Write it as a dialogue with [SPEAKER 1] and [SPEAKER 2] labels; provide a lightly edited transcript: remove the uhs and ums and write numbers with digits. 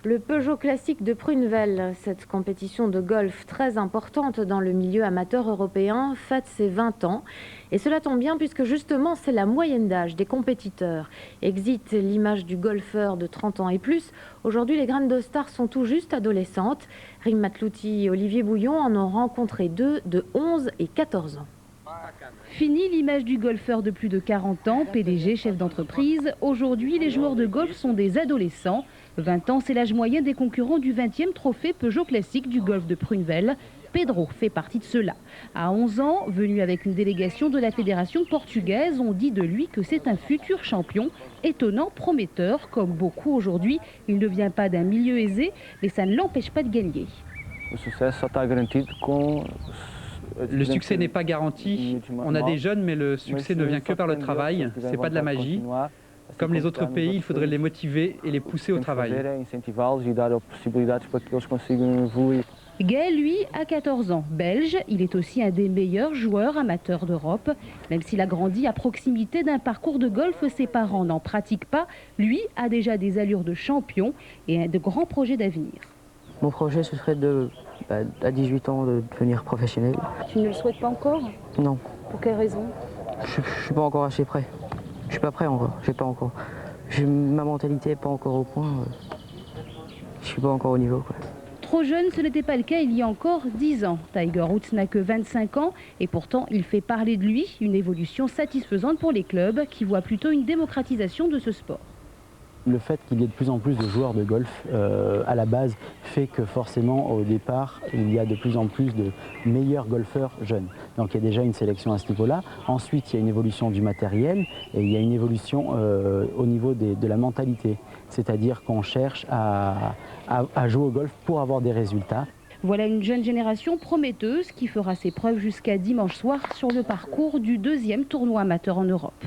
[SPEAKER 1] Le Peugeot Classique de Pruneville, cette compétition de golf très importante dans le milieu amateur européen, fête ses 20 ans. Et cela tombe bien puisque justement c'est la moyenne d'âge des compétiteurs. Exit l'image du golfeur de 30 ans et plus. Aujourd'hui, les graines de stars sont tout juste adolescentes. Rim Matlouti et Olivier Bouillon en ont rencontré deux de 11 et 14 ans.
[SPEAKER 2] Fini l'image du golfeur de plus de 40 ans, PDG, chef d'entreprise. Aujourd'hui, les joueurs de golf sont des adolescents. 20 ans, c'est l'âge moyen des concurrents du 20e trophée Peugeot Classique du golf de Pruneville. Pedro fait partie de ceux-là. À 11 ans, venu avec une délégation de la fédération portugaise, on dit de lui que c'est un futur champion. Étonnant, prometteur, comme beaucoup aujourd'hui. Il ne vient pas d'un milieu aisé, mais ça ne l'empêche pas de gagner.
[SPEAKER 3] Le succès n'est pas garanti. On a des jeunes, mais le succès ne vient que par le travail. Ce n'est pas de la magie. Comme les autres pays, il faudrait les motiver et les pousser au travail.
[SPEAKER 2] Gaël, lui, a 14 ans. Belge, il est aussi un des meilleurs joueurs amateurs d'Europe. Même s'il a grandi à proximité d'un parcours de golf, ses parents n'en pratiquent pas. Lui a déjà des allures de champion et de grands projets d'avenir.
[SPEAKER 4] Mon projet, ce serait à 18 ans de devenir professionnel.
[SPEAKER 2] Tu ne le souhaites pas encore?
[SPEAKER 4] Non.
[SPEAKER 2] Pour quelle raison?
[SPEAKER 4] Je ne suis pas encore assez prêt. Je suis pas prêt encore. Ma mentalité n'est pas encore au point. Je suis pas encore au niveau, quoi.
[SPEAKER 2] Trop jeune, ce n'était pas le cas il y a encore 10 ans. Tiger Woods n'a que 25 ans et pourtant il fait parler de lui, une évolution satisfaisante pour les clubs qui voient plutôt une démocratisation de ce sport.
[SPEAKER 5] Le fait qu'il y ait de plus en plus de joueurs de golf à la base fait que forcément au départ il y a de plus en plus de meilleurs golfeurs jeunes. Donc il y a déjà une sélection à ce niveau-là. Ensuite il y a une évolution du matériel et il y a une évolution au niveau de la mentalité. C'est-à-dire qu'on cherche à jouer au golf pour avoir des résultats.
[SPEAKER 2] Voilà une jeune génération prometteuse qui fera ses preuves jusqu'à dimanche soir sur le parcours du 2e tournoi amateur en Europe.